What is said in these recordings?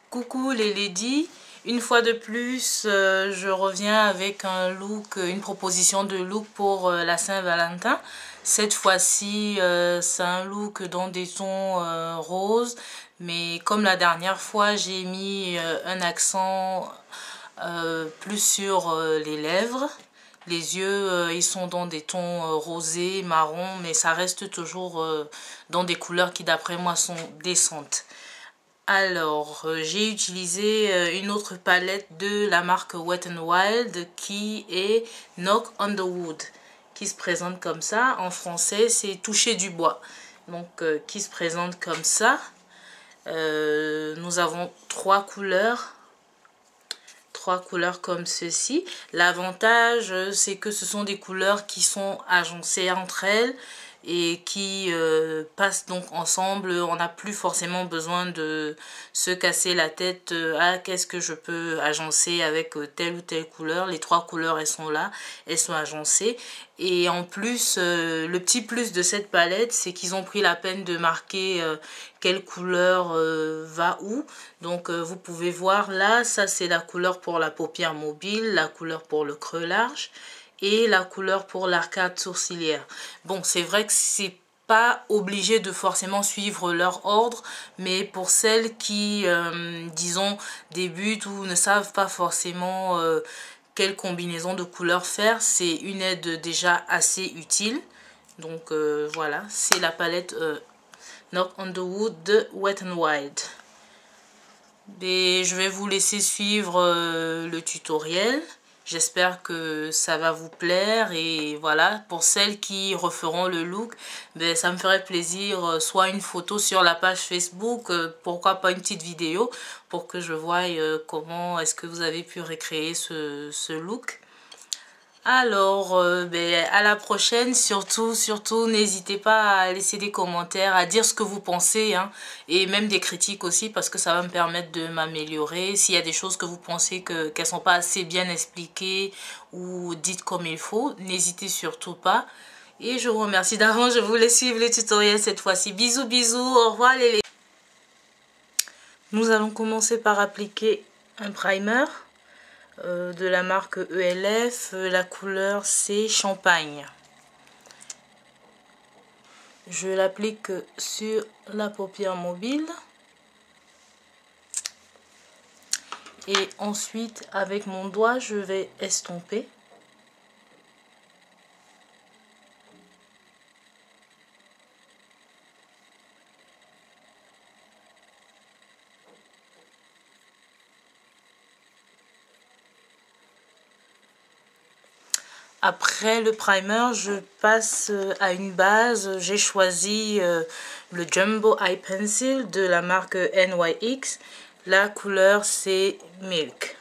Coucou les ladies, une fois de plus je reviens avec un look, une proposition de look pour la Saint-Valentin. Cette fois-ci c'est un look dans des tons roses, mais comme la dernière fois j'ai mis un accent plus sur les lèvres. Les yeux ils sont dans des tons rosés, marron, mais ça reste toujours dans des couleurs qui d'après moi sont décentes. Alors, j'ai utilisé une autre palette de la marque Wet n Wild qui est Knock on the Wood, qui se présente comme ça. En français, c'est toucher du bois. Donc, qui se présente comme ça. Nous avons trois couleurs comme ceci. L'avantage, c'est que ce sont des couleurs qui sont agencées entre elles et qui passent donc ensemble. On n'a plus forcément besoin de se casser la tête à qu'est-ce que je peux agencer avec telle ou telle couleur. Les trois couleurs, elles sont là, elles sont agencées. Et en plus, le petit plus de cette palette, c'est qu'ils ont pris la peine de marquer quelle couleur va où. Donc vous pouvez voir là, ça c'est la couleur pour la paupière mobile, la couleur pour le creux large et la couleur pour l'arcade sourcilière. Bon, c'est vrai que c'est pas obligé de forcément suivre leur ordre, mais pour celles qui, disons, débutent ou ne savent pas forcément quelle combinaison de couleurs faire, c'est une aide déjà assez utile. Donc voilà, c'est la palette Knock on the Wood de Wet n Wild. Et je vais vous laisser suivre le tutoriel. J'espère que ça va vous plaire et voilà, pour celles qui referont le look, ben, ça me ferait plaisir, soit une photo sur la page Facebook, pourquoi pas une petite vidéo pour que je voie comment est-ce que vous avez pu recréer ce look. Alors, ben, à la prochaine, surtout, n'hésitez pas à laisser des commentaires, à dire ce que vous pensez, hein, et même des critiques aussi, parce que ça va me permettre de m'améliorer. S'il y a des choses que vous pensez qu'elles ne sont pas assez bien expliquées ou dites comme il faut, n'hésitez surtout pas. Et je vous remercie d'avance, je vous laisse suivre le tutoriel cette fois-ci. Bisous, bisous, au revoir les. Nous allons commencer par appliquer un primer. De la marque ELF, la couleur c'est Champagne. Je l'applique sur la paupière mobile et ensuite avec mon doigt je vais estomper. Après le primer, je passe à une base. J'ai choisi le Jumbo Eye Pencil de la marque NYX. La couleur c'est Milk.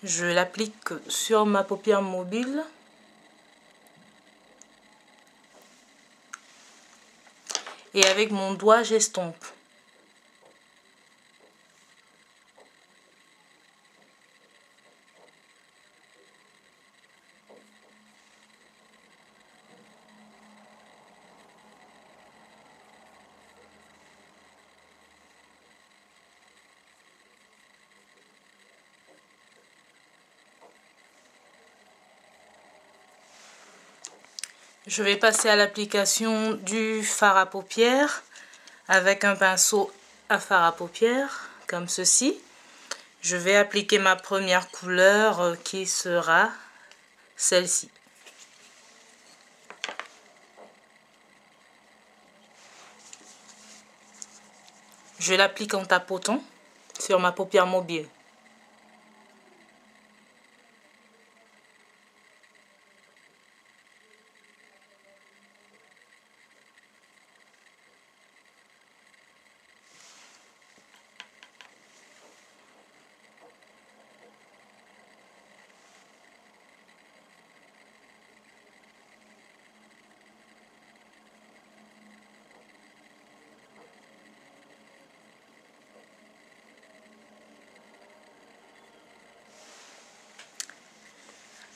Je l'applique sur ma paupière mobile. Et avec mon doigt, j'estompe. Je vais passer à l'application du fard à paupières avec un pinceau à fard à paupières comme ceci. Je vais appliquer ma première couleur qui sera celle-ci. Je l'applique en tapotant sur ma paupière mobile.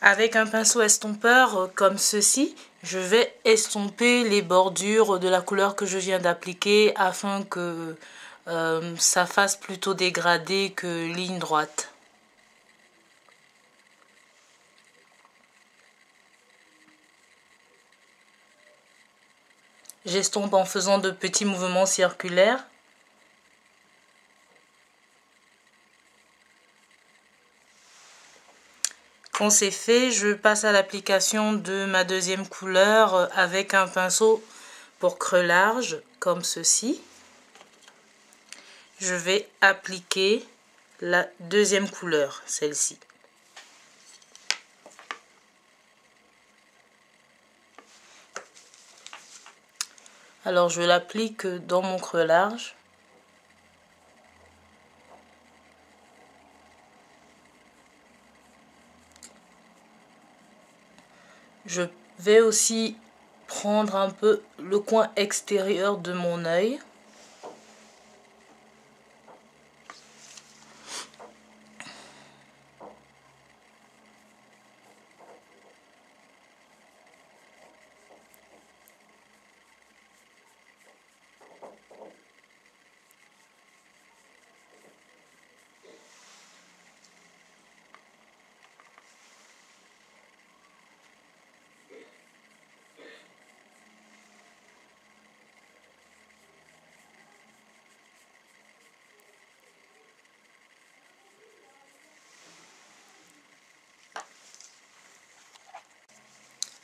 Avec un pinceau estompeur comme ceci, je vais estomper les bordures de la couleur que je viens d'appliquer afin que ça fasse plutôt dégradé que ligne droite. J'estompe en faisant de petits mouvements circulaires. Quand c'est fait, je passe à l'application de ma deuxième couleur avec un pinceau pour creux large, comme ceci. Je vais appliquer la deuxième couleur, celle-ci. Alors je l'applique dans mon creux large. Je vais aussi prendre un peu le coin extérieur de mon œil.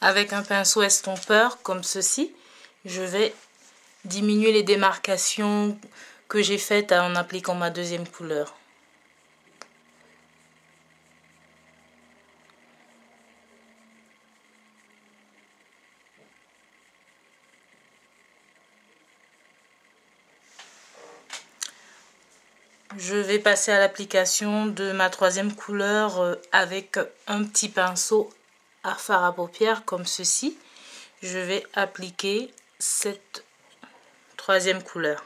Avec un pinceau estompeur comme ceci, je vais diminuer les démarcations que j'ai faites en appliquant ma deuxième couleur. Je vais passer à l'application de ma troisième couleur avec un petit pinceau à fard à paupières comme ceci. Je vais appliquer cette troisième couleur.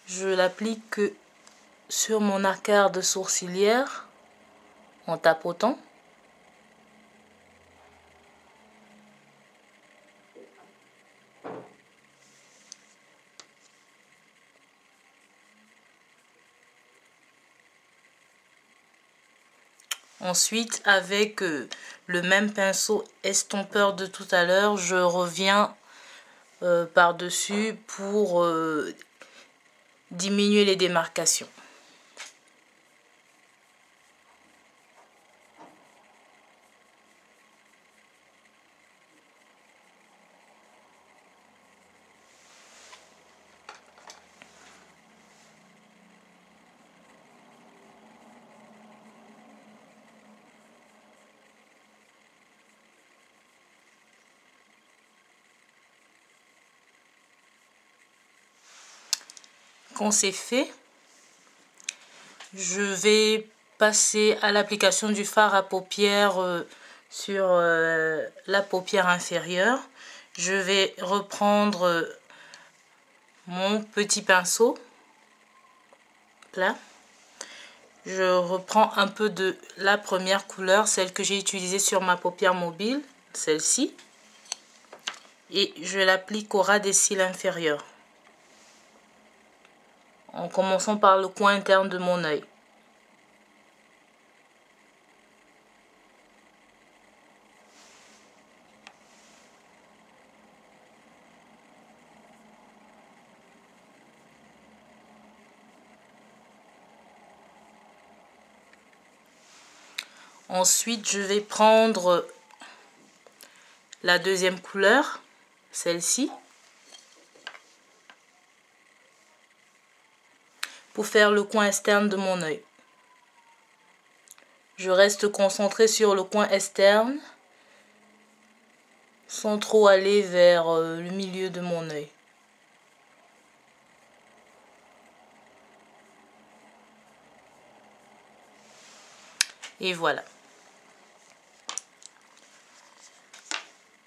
Je l'applique sur mon arcade sourcilière en tapotant. Ensuite, avec le même pinceau estompeur de tout à l'heure, je reviens par-dessus pour diminuer les démarcations. Quand c'est fait, je vais passer à l'application du fard à paupières sur la paupière inférieure. Je vais reprendre mon petit pinceau là. Je reprends un peu de la première couleur, celle que j'ai utilisée sur ma paupière mobile, celle-ci, et je l'applique au ras des cils inférieurs, en commençant par le coin interne de mon œil. Ensuite, je vais prendre la deuxième couleur, celle-ci, pour faire le coin externe de mon œil. Je reste concentrée sur le coin externe, sans trop aller vers le milieu de mon œil. Et voilà.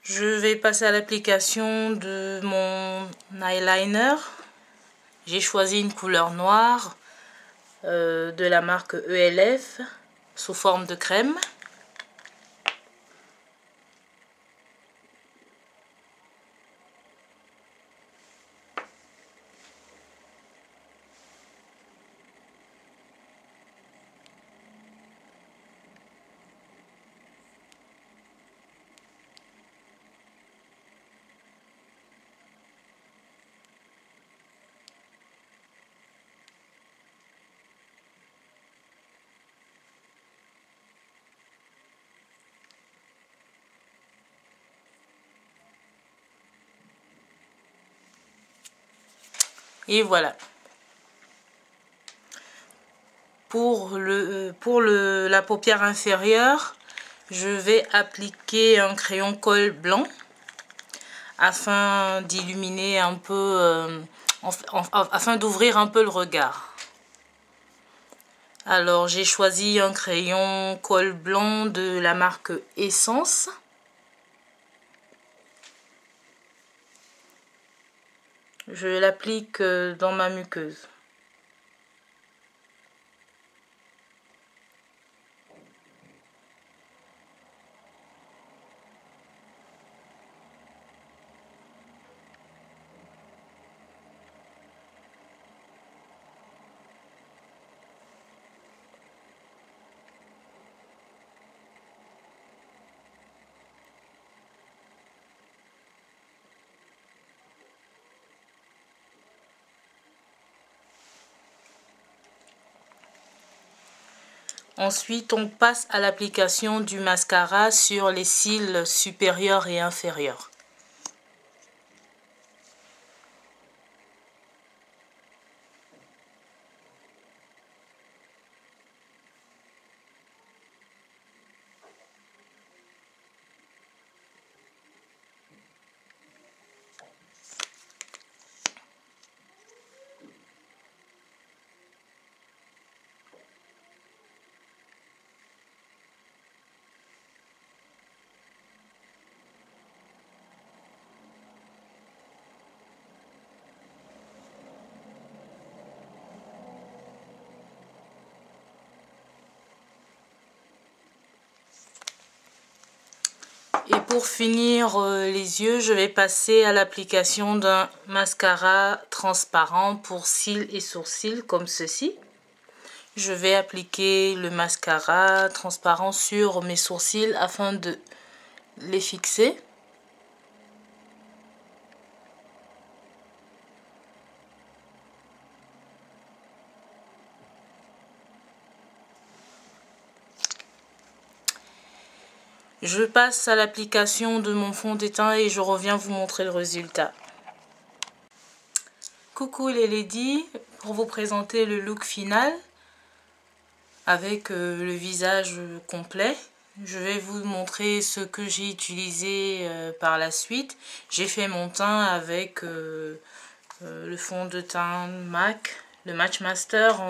Je vais passer à l'application de mon eyeliner. J'ai choisi une couleur noire de la marque ELF sous forme de crème. Et voilà. Pour la paupière inférieure, je vais appliquer un crayon colle blanc afin d'illuminer un peu, afin d'ouvrir un peu le regard. Alors j'ai choisi un crayon colle blanc de la marque Essence. Je l'applique dans ma muqueuse. Ensuite, on passe à l'application du mascara sur les cils supérieurs et inférieurs. Et pour finir les yeux, je vais passer à l'application d'un mascara transparent pour cils et sourcils comme ceci. Je vais appliquer le mascara transparent sur mes sourcils afin de les fixer. Je passe à l'application de mon fond de teint et je reviens vous montrer le résultat. Coucou les ladies, pour vous présenter le look final avec le visage complet. Je vais vous montrer ce que j'ai utilisé par la suite. J'ai fait mon teint avec le fond de teint MAC, le Match Master.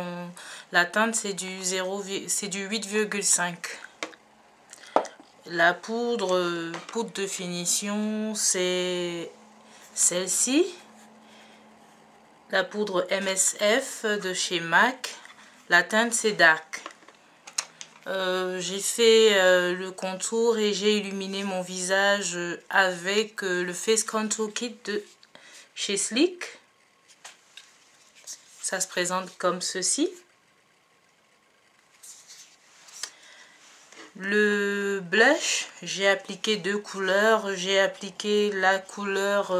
La teinte c'est du 8,5. La poudre de finition, c'est celle-ci. La poudre MSF de chez MAC. La teinte, c'est Dark. J'ai fait le contour et j'ai illuminé mon visage avec le Face Contour Kit de chez Sleek. Ça se présente comme ceci. Le blush, j'ai appliqué deux couleurs. J'ai appliqué la couleur,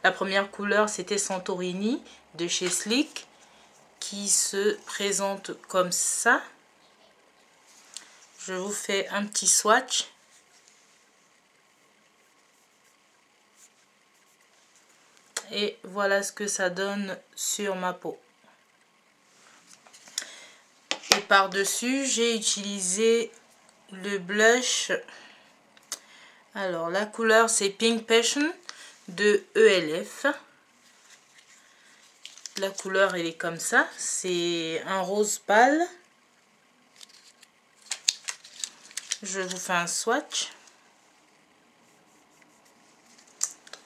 la première couleur c'était Santorini de chez Sleek, qui se présente comme ça. Je vous fais un petit swatch. Et voilà ce que ça donne sur ma peau. Et par-dessus, j'ai utilisé le blush. Alors la couleur c'est Pink Passion de ELF. La couleur elle est comme ça, c'est un rose pâle. Je vous fais un swatch.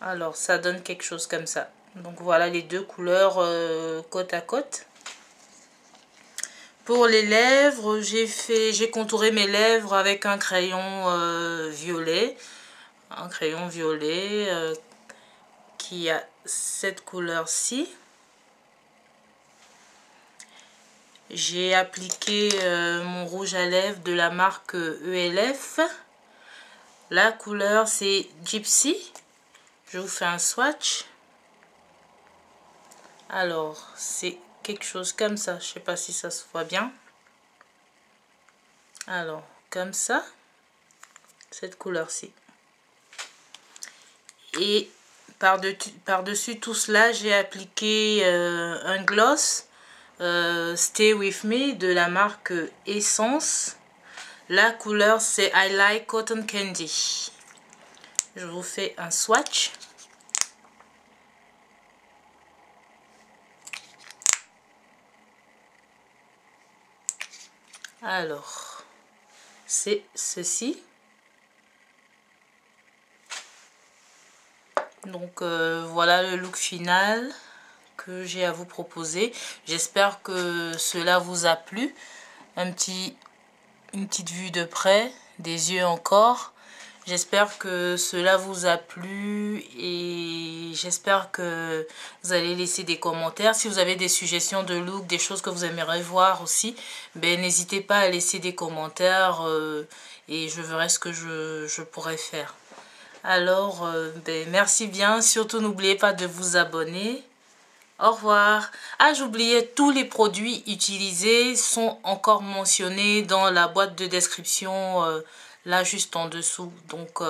Alors ça donne quelque chose comme ça. Donc voilà les deux couleurs côte à côte. Pour les lèvres, j'ai contouré mes lèvres avec un crayon violet. Un crayon violet qui a cette couleur-ci. J'ai appliqué mon rouge à lèvres de la marque ELF. La couleur c'est Gypsy. Je vous fais un swatch. Alors, c'est quelque chose comme ça. Je sais pas si ça se voit bien. Alors, comme ça. Cette couleur-ci. Et par-dessus tout cela, j'ai appliqué un gloss Stay With Me de la marque Essence. La couleur c'est I Like Cotton Candy. Je vous fais un swatch. Alors, c'est ceci. Donc voilà le look final que j'ai à vous proposer. J'espère que cela vous a plu. Une petite vue de près, des yeux encore. J'espère que cela vous a plu et j'espère que vous allez laisser des commentaires. Si vous avez des suggestions de look, des choses que vous aimeriez voir aussi, ben n'hésitez pas à laisser des commentaires et je verrai ce que je pourrais faire. Alors, ben, merci bien. Surtout, n'oubliez pas de vous abonner. Au revoir. Ah, j'oubliais, tous les produits utilisés sont encore mentionnés dans la boîte de description, là, juste en dessous. Donc,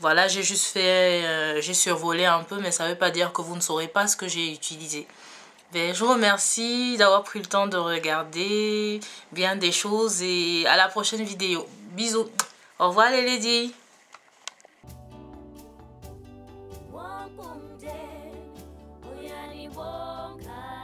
voilà, j'ai juste fait, j'ai survolé un peu, mais ça ne veut pas dire que vous ne saurez pas ce que j'ai utilisé. Ben, je vous remercie d'avoir pris le temps de regarder bien des choses et à la prochaine vidéo. Bisous. Au revoir les ladies. Bonka